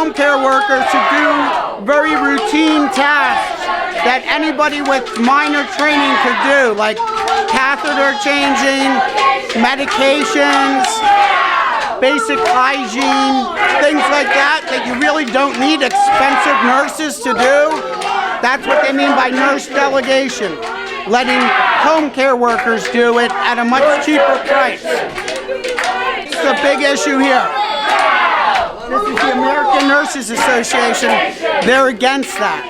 home care workers to do very routine tasks that anybody with minor training could do, like catheter changing, medications, basic hygiene, things like that you really don't need expensive nurses to do. That's what they mean by nurse delegation, letting home care workers do it at a much cheaper price. It's a big issue here. This is the American Nurses Association. They're against that.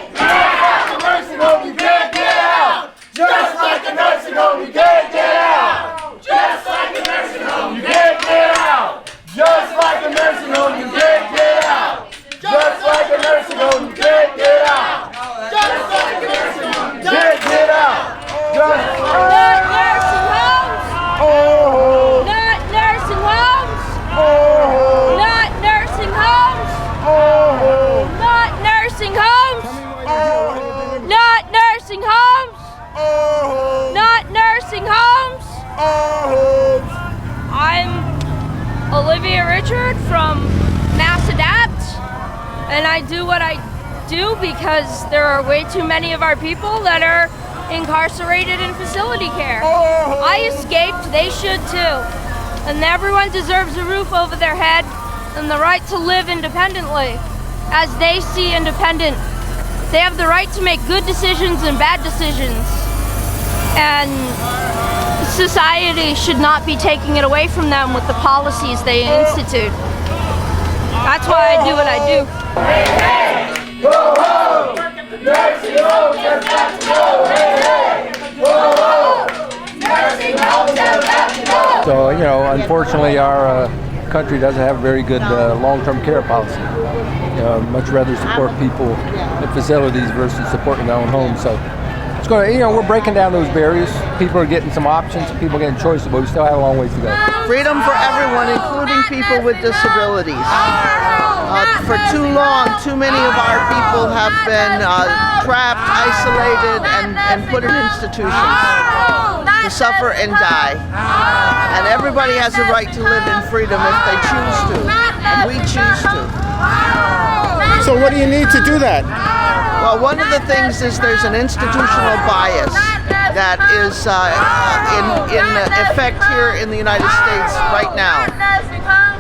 Just like a nursing home, you can't get out. Just like a nursing home, you can't get out. Just like a nursing home, you can't get out. Just like a nursing home, you can't get out. Just like a nursing home, you can't get out. Just not nursing homes. Oh. Not nursing homes. Oh. Not nursing homes. Oh. Not nursing homes. Oh. Not nursing homes. Oh. Not nursing homes. Oh. I'm Olivia Richard from Mass Adapt, and I do what I do because there are way too many of our people that are incarcerated in facility care. I escaped, they should too. And everyone deserves a roof over their head and the right to live independently as they see independent. They have the right to make good decisions and bad decisions. And society should not be taking it away from them with the policies they institute. That's why I do what I do. Hey, hey, go home! Nursing home just got to go! Hey, hey, go home! Nursing home just got to go! So, unfortunately our country doesn't have a very good long-term care policy. Much rather support people in facilities versus supporting their own homes. So it's going to, we're breaking down those barriers. People are getting some options, people are getting choices, but we still have a long ways to go. Freedom for everyone, including people with disabilities. For too long, too many of our people have been trapped, isolated, and put in institutions to suffer and die. And everybody has a right to live in freedom if they choose to, and we choose to. So what do you need to do that? Well, one of the things is there's an institutional bias that is in effect here in the United States right now.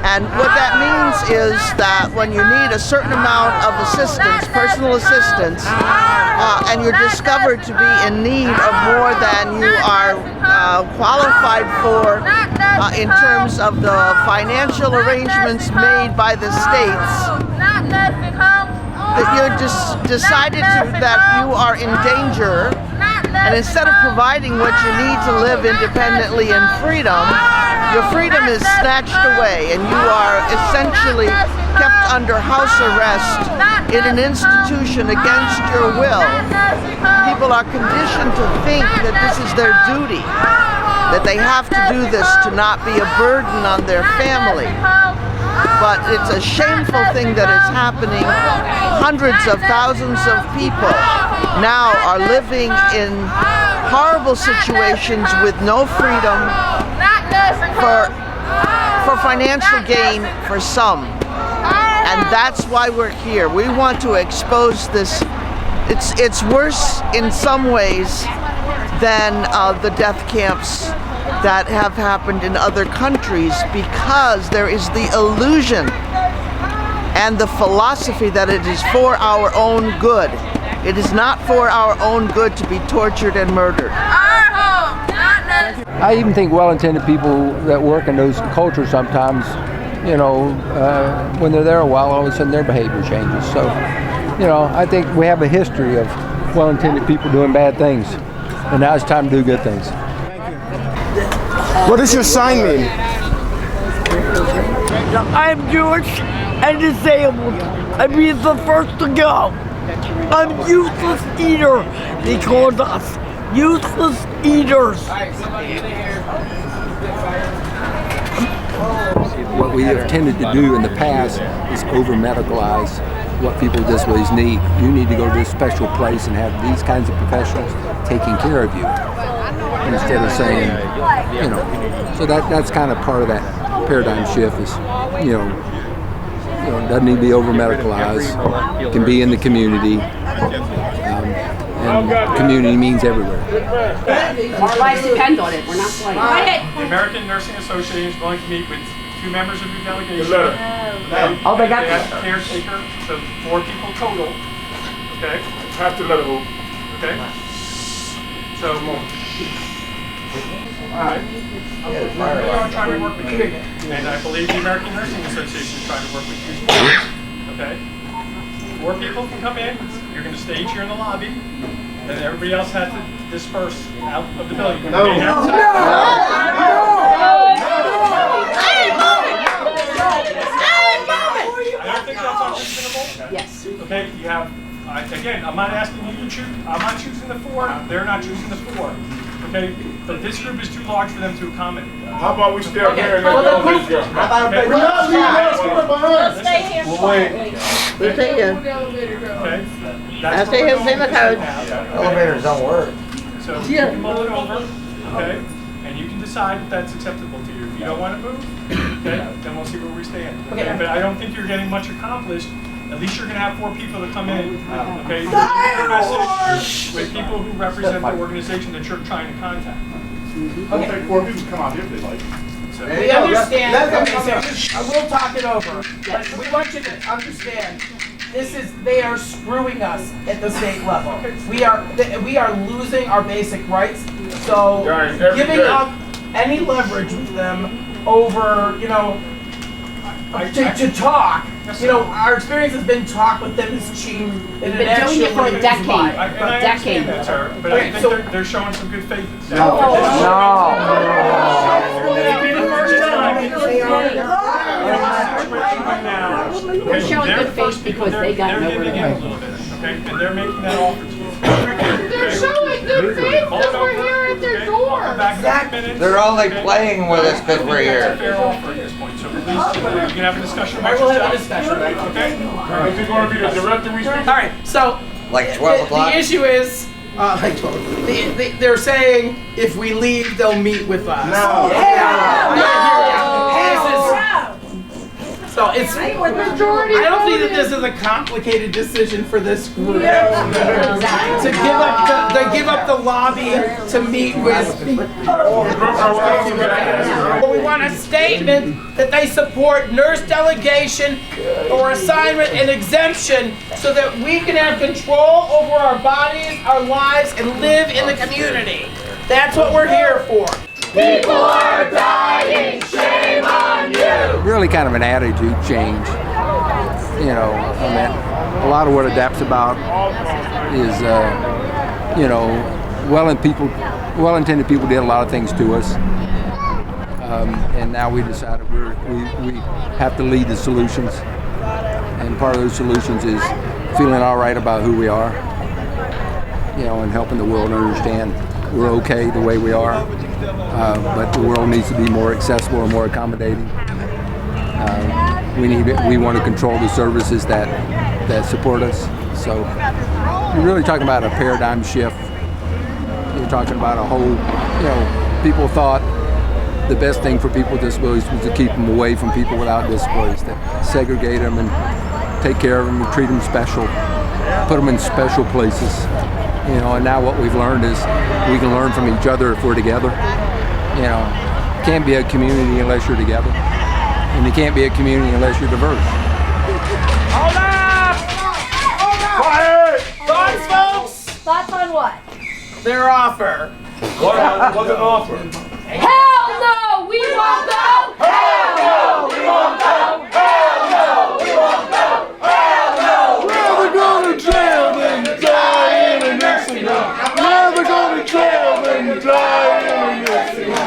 And what that means is that when you need a certain amount of assistance, personal assistance, and you're discovered to be in need of more than you are qualified for in terms of the financial arrangements made by the states, that you're just decided that you are in danger, and instead of providing what you need to live independently in freedom, your freedom is snatched away and you are essentially kept under house arrest in an institution against your will. People are conditioned to think that this is their duty, that they have to do this to not be a burden on their family. But it's a shameful thing that is happening. Hundreds of thousands of people now are living in horrible situations with no freedom for financial gain for some. And that's why we're here. We want to expose this. It's worse in some ways than the death camps that have happened in other countries, because there is the illusion and the philosophy that it is for our own good. It is not for our own good to be tortured and murdered. I even think well-intended people that work in those cultures sometimes, when they're there a while, all of a sudden their behavior changes. So, I think we have a history of well-intended people doing bad things, and now it's time to do good things. What does your sign mean? I'm Jewish and disabled. I mean the first to go. I'm useless eater. They called us useless eaters. What we have tended to do in the past is over-medicalize what people with disabilities need. You need to go to a special place and have these kinds of professionals taking care of you, instead of saying, so that's kind of part of that paradigm shift is, doesn't need to be over medicalized. Can be in the community, and community means everywhere. Our lives depend on it. We're not playing. The American Nursing Association is going to meet with 2 members of your delegation. Oh, they got They have a caretaker, so 4 people total. Okay. Have to let it go. Okay. So, alright. We are trying to work with you, and I believe the American Nursing Association is trying to work with you. Okay. 4 people can come in. You're going to stage here in the lobby, and everybody else has to disperse out of the building. No. Okay, now- I don't think that's unreasonable. Yes. Okay, you have, again, I'm not asking you to choose, I'm not choosing the 4, they're not choosing the 4. Okay, but this group is too large for them to accommodate. How about we stay up here and let go of this girl? How about Okay. We're not leaving that square behind. Stay here. We'll wait. we stay here? Okay? I stay here, pay my card. Elevators don't work. So you can mull it over, okay? And you can decide if that's acceptable to you. If you don't want to move, okay, then we'll see where we stand. Okay, but I don't think you're getting much accomplished. At least you're going to have 4 people to come in, okay? Your message with people who represent the organization that you're trying to contact. I'll take 4 people to come out here if they like. So, We understand, okay, so we'll talk it over, but we want you to understand, they are screwing us at the state level. We are losing our basic rights, so Right, every giving day. up any leverage with them over, to talk, our experience has been talk with them is cheap. And We've been doing it for a decade. and I understand that, sir, but I think they're showing some good faith. No. It'd be the first time. They're showing good faith because they got They're nowhere to giving in a go. little bit, okay? And they're making that offer to you. They're showing good faith because we're here at their door. They're only playing with us because we're It's a here. fair offer at this point, so please, you can have a discussion All right, amongst we'll have a yourselves. discussion. Okay? Is it going to be the director we speak? All right, so Like 12 o'clock? the issue is, they're saying if we leave, they'll meet with us. No. So it's, I don't think that this is a complicated decision for this group. To give up the lobby to meet with. We want a statement that they support nurse delegation or assignment and exemption so that we can have control over our bodies, our lives, and live in the community. That's what we're here for. People are dying. Shame on you. Really kind of an attitude change. A lot of what ADAPT's about is, well-intended people did a lot of things to us. And now we decided we have to lead the solutions. And part of those solutions is feeling all right about who we are, and helping the world understand we're okay the way we are. But the world needs to be more accessible and more accommodating. We want to control the services that support us. So you're really talking about a paradigm shift. You're talking about a whole, people thought the best thing for people with disabilities was to keep them away from people without disabilities, to segregate them and take care of them and treat them special, put them in special places. And now what we've learned is we can learn from each other if we're together. Can't be a community unless you're together. And you can't be a community unless you're diverse. Hold up! Quiet. Thoughts, folks? Thoughts on what? Their offer. What's an offer? Hell no! We won't go! Hell no, we won't go. Hell no, we won't go. Hell no. Rather go to jail than die in a nursing home. Rather go to jail than die in a nursing home.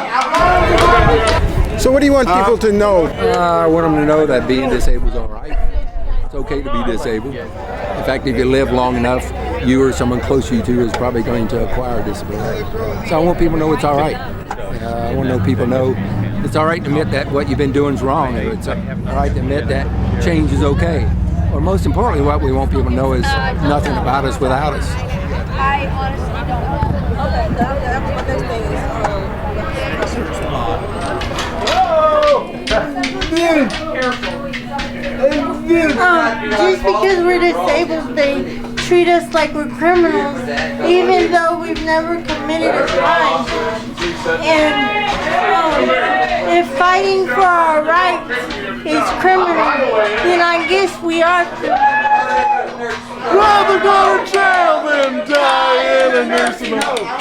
So what do you want people to know? I want them to know that being disabled is all right. It's okay to be disabled. In fact, if you live long enough, you or someone close to you is probably going to acquire a disability. So I want people to know it's all right. I want to know people know it's all right to admit that what you've been doing is wrong. It's all right to admit that change is okay. Or most importantly, what we want people to know is nothing about us without us. I honestly don't know. Okay, the next thing is Careful. just because we're disabled, they treat us like we're criminals, even though we've never committed a crime. And if fighting for our rights is criminal, then I guess we are criminals. Rather go to jail than die in a nursing home.